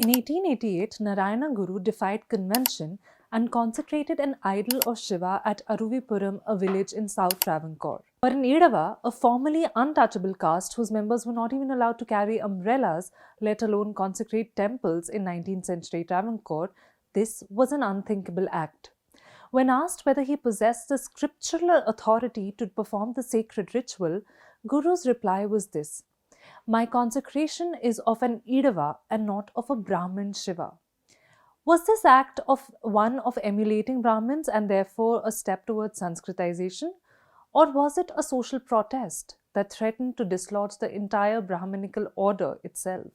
In 1888, Narayana Guru defied convention and consecrated an idol of Shiva at Aruvipuram, a village in South Travancore. For an Idava, a formerly untouchable caste whose members were not even allowed to carry umbrellas, let alone consecrate temples in 19th century Travancore, this was an unthinkable act. When asked whether he possessed the scriptural authority to perform the sacred ritual, Guru's reply was this: "My consecration is of an Idava and not of a Brahmin Shiva." Was this act one of emulating Brahmins and therefore a step towards Sanskritization? Or was it a social protest that threatened to dislodge the entire Brahminical order itself?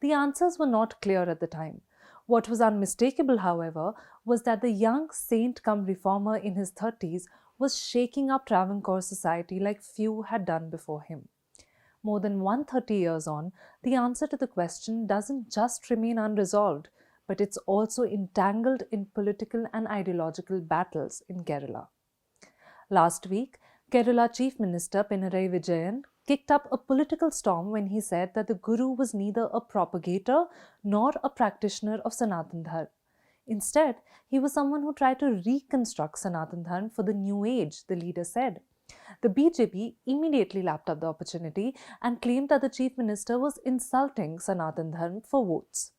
The answers were not clear at the time. What was unmistakable, however, was that the young saint-cum-reformer in his 30s was shaking up Travancore society like few had done before him. More than 130 years on, the answer to the question doesn't just remain unresolved, but it's also entangled in political and ideological battles in Kerala. Last week, Kerala Chief Minister Pinarayi Vijayan kicked up a political storm when he said that the Guru was neither a propagator nor a practitioner of Sanatana Dharma. Instead, he was someone who tried to reconstruct Sanatana Dharma for the new age, the leader said. The BJP immediately lapped up the opportunity and claimed that the Chief Minister was insulting Sanatana Dharma for votes.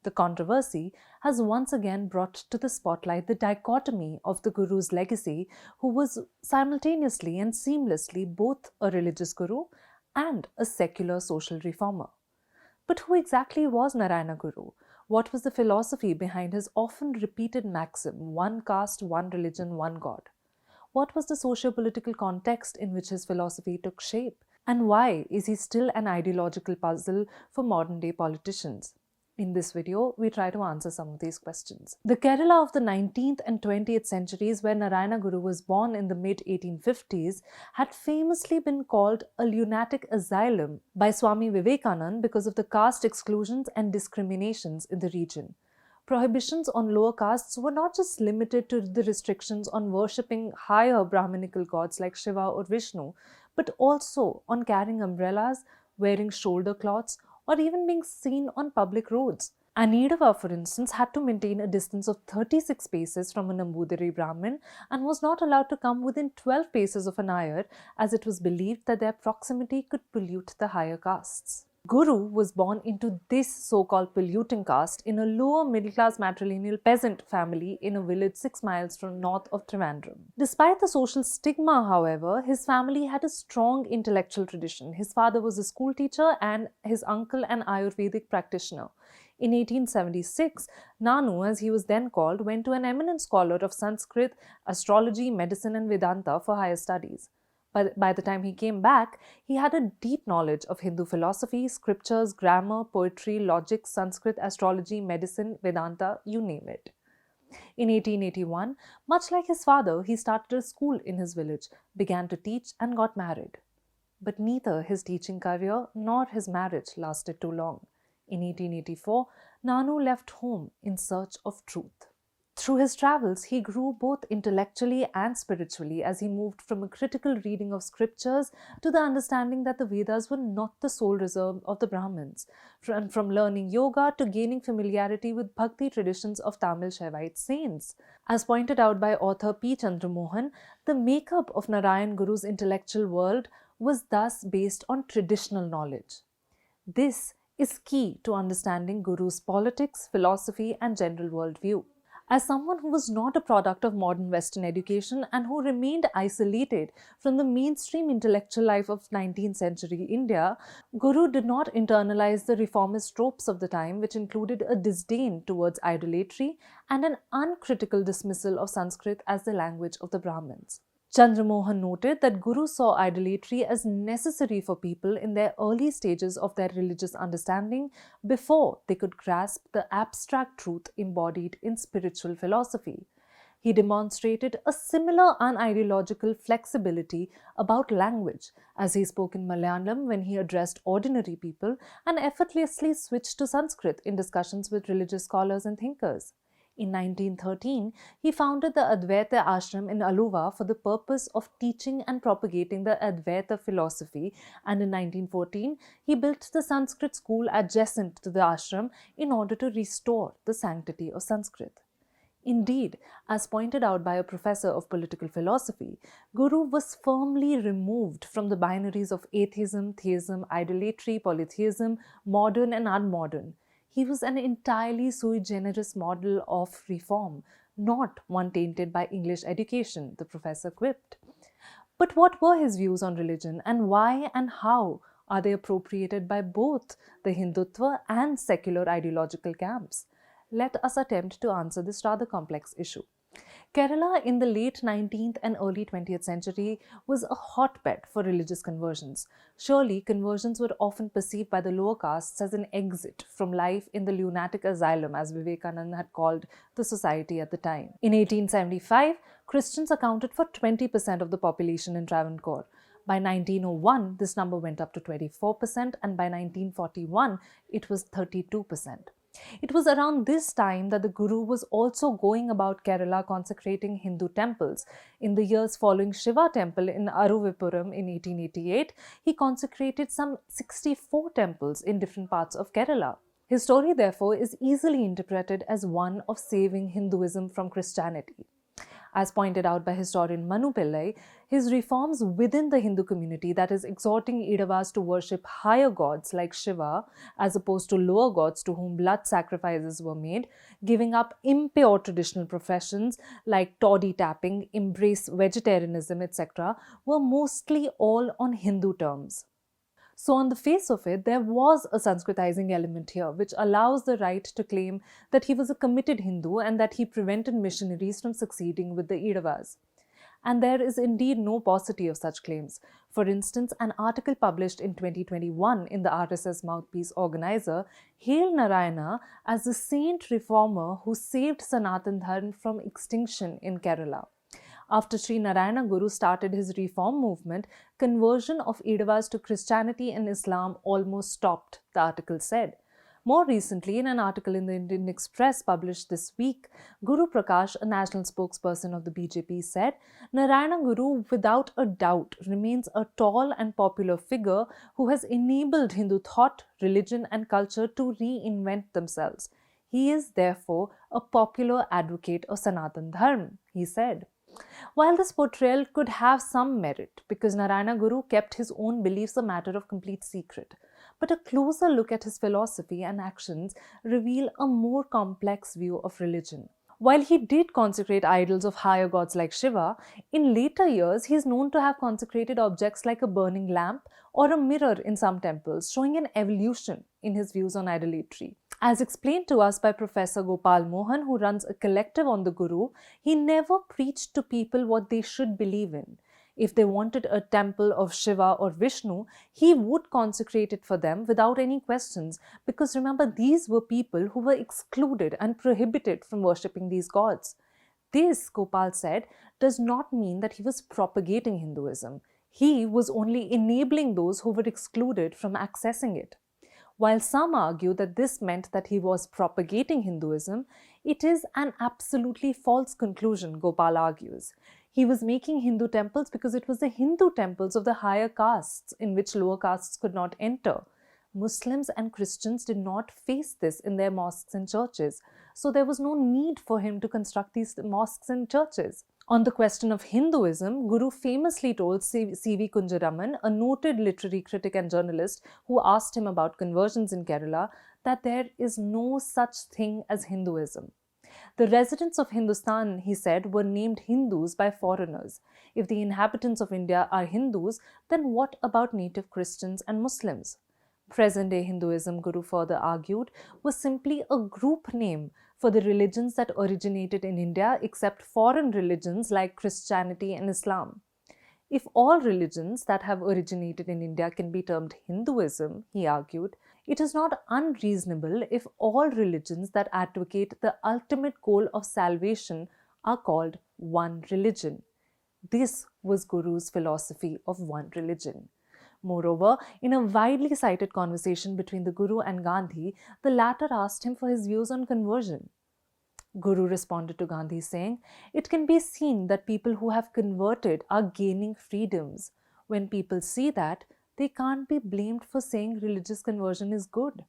The controversy has once again brought to the spotlight the dichotomy of the Guru's legacy, who was simultaneously and seamlessly both a religious Guru and a secular social reformer. But who exactly was Narayana Guru? What was the philosophy behind his often repeated maxim, one caste, one religion, one God? What was the socio-political context in which his philosophy took shape? And why is he still an ideological puzzle for modern-day politicians? In this video, we try to answer some of these questions. The Kerala of the 19th and 20th centuries, where Narayana Guru was born in the mid-1850s, had famously been called a lunatic asylum by Swami Vivekananda because of the caste exclusions and discriminations in the region. Prohibitions on lower castes were not just limited to the restrictions on worshipping higher Brahminical gods like Shiva or Vishnu, but also on carrying umbrellas, wearing shoulder cloths, or even being seen on public roads. An Idava, for instance, had to maintain a distance of 36 paces from a Nambudiri Brahmin and was not allowed to come within 12 paces of an Iyer, as it was believed that their proximity could pollute the higher castes. Guru was born into this so-called polluting caste in a lower middle-class matrilineal peasant family in a village 6 miles from north of Trivandrum. Despite the social stigma, however, his family had a strong intellectual tradition. His father was a school teacher and his uncle an Ayurvedic practitioner. In 1876, Nanu, as he was then called, went to an eminent scholar of Sanskrit, astrology, medicine and Vedanta for higher studies. By the time he came back, he had a deep knowledge of Hindu philosophy, scriptures, grammar, poetry, logic, Sanskrit, astrology, medicine, Vedanta, you name it. In 1881, much like his father, he started a school in his village, began to teach and got married. But neither his teaching career nor his marriage lasted too long. In 1884, Nanu left home in search of truth. Through his travels, he grew both intellectually and spiritually as he moved from a critical reading of scriptures to the understanding that the Vedas were not the sole reserve of the Brahmins, from learning yoga to gaining familiarity with bhakti traditions of Tamil Shaivite saints. As pointed out by author P. Chandramohan, the makeup of Narayan Guru's intellectual world was thus based on traditional knowledge. This is key to understanding Guru's politics, philosophy, and general worldview. As someone who was not a product of modern Western education and who remained isolated from the mainstream intellectual life of 19th century India, Guru did not internalize the reformist tropes of the time, which included a disdain towards idolatry and an uncritical dismissal of Sanskrit as the language of the Brahmins. Chandramohan noted that Guru saw idolatry as necessary for people in their early stages of their religious understanding before they could grasp the abstract truth embodied in spiritual philosophy. He demonstrated a similar unideological flexibility about language, as he spoke in Malayalam when he addressed ordinary people and effortlessly switched to Sanskrit in discussions with religious scholars and thinkers. In 1913, he founded the Advaita Ashram in Aluva for the purpose of teaching and propagating the Advaita philosophy, and in 1914, he built the Sanskrit school adjacent to the ashram in order to restore the sanctity of Sanskrit. Indeed, as pointed out by a professor of political philosophy, Guru was firmly removed from the binaries of atheism, theism, idolatry, polytheism, modern and unmodern. He was an entirely sui generis model of reform, not one tainted by English education, the professor quipped. But what were his views on religion, and why and how are they appropriated by both the Hindutva and secular ideological camps? Let us attempt to answer this rather complex issue. Kerala in the late 19th and early 20th century was a hotbed for religious conversions. Surely, conversions were often perceived by the lower castes as an exit from life in the lunatic asylum, as Vivekananda had called the society at the time. In 1875, Christians accounted for 20% of the population in Travancore. By 1901, this number went up to 24%, and by 1941, it was 32%. It was around this time that the Guru was also going about Kerala consecrating Hindu temples. In the years following Shiva temple in Aruvipuram in 1888, he consecrated some 64 temples in different parts of Kerala. His story, therefore, is easily interpreted as one of saving Hinduism from Christianity. As pointed out by historian Manu Pillai, his reforms within the Hindu community, that is, exhorting Idavas to worship higher gods like Shiva as opposed to lower gods to whom blood sacrifices were made, giving up impure traditional professions like toddy tapping, embrace vegetarianism, etc., were mostly all on Hindu terms. So on the face of it, there was a Sanskritizing element here, which allows the right to claim that he was a committed Hindu and that he prevented missionaries from succeeding with the Idavas. And there is indeed no paucity of such claims. For instance, an article published in 2021 in the RSS Mouthpiece Organizer hailed Narayana as the saint reformer who saved Sanatana Dharma from extinction in Kerala. After Sri Narayana Guru started his reform movement, conversion of Idavas to Christianity and Islam almost stopped, the article said. More recently, in an article in the Indian Express published this week, Guru Prakash, a national spokesperson of the BJP, said, Narayana Guru without a doubt remains a tall and popular figure who has enabled Hindu thought, religion and culture to reinvent themselves. He is therefore a popular advocate of Sanatana Dharma, he said. While this portrayal could have some merit because Narayana Guru kept his own beliefs a matter of complete secret, but a closer look at his philosophy and actions reveal a more complex view of religion. While he did consecrate idols of higher gods like Shiva, in later years he is known to have consecrated objects like a burning lamp or a mirror in some temples, showing an evolution in his views on idolatry. As explained to us by Professor Gopal Mohan, who runs a collective on the Guru, he never preached to people what they should believe in. If they wanted a temple of Shiva or Vishnu, he would consecrate it for them without any questions, because remember, these were people who were excluded and prohibited from worshipping these gods. This, Gopal said, does not mean that he was propagating Hinduism. He was only enabling those who were excluded from accessing it. While some argue that this meant that he was propagating Hinduism, it is an absolutely false conclusion, Gopal argues. He was making Hindu temples because it was the Hindu temples of the higher castes in which lower castes could not enter. Muslims and Christians did not face this in their mosques and churches, so there was no need for him to construct these mosques and churches. On the question of Hinduism, Guru famously told C.V. Kunjaraman, a noted literary critic and journalist who asked him about conversions in Kerala, that there is no such thing as Hinduism. The residents of Hindustan, he said, were named Hindus by foreigners. If the inhabitants of India are Hindus, then what about native Christians and Muslims? Present-day Hinduism, Guru further argued, was simply a group name for the religions that originated in India except foreign religions like Christianity and Islam. If all religions that have originated in India can be termed Hinduism, he argued, it is not unreasonable if all religions that advocate the ultimate goal of salvation are called one religion. This was Guru's philosophy of one religion. Moreover, in a widely cited conversation between the Guru and Gandhi, the latter asked him for his views on conversion. Guru responded to Gandhi saying, "It can be seen that people who have converted are gaining freedoms. When people see that, they can't be blamed for saying religious conversion is good."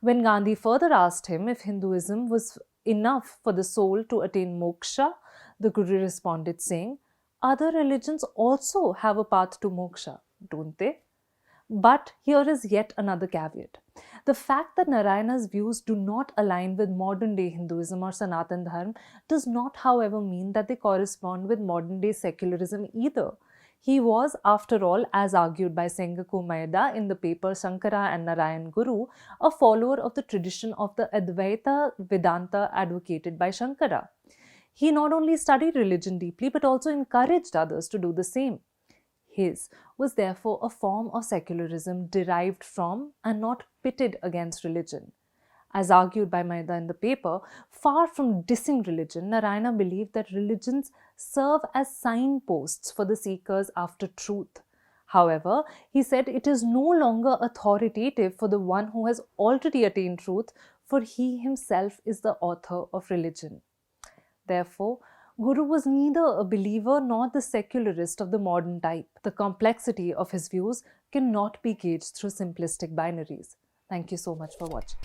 When Gandhi further asked him if Hinduism was enough for the soul to attain moksha, the Guru responded saying, "Other religions also have a path to moksha, don't they?" But here is yet another caveat. The fact that Narayana's views do not align with modern day Hinduism or Sanatana Dharma does not, however, mean that they correspond with modern day secularism either. He was, after all, as argued by Sengaku Maeda in the paper Shankara and Narayana Guru, a follower of the tradition of the Advaita Vedanta advocated by Shankara. He not only studied religion deeply but also encouraged others to do the same. His was therefore a form of secularism derived from and not pitted against religion. As argued by Maida in the paper, far from dissing religion, Narayana believed that religions serve as signposts for the seekers after truth. However, he said it is no longer authoritative for the one who has already attained truth, for he himself is the author of religion. Therefore, Guru was neither a believer nor the secularist of the modern type. The complexity of his views cannot be gauged through simplistic binaries. Thank you so much for watching.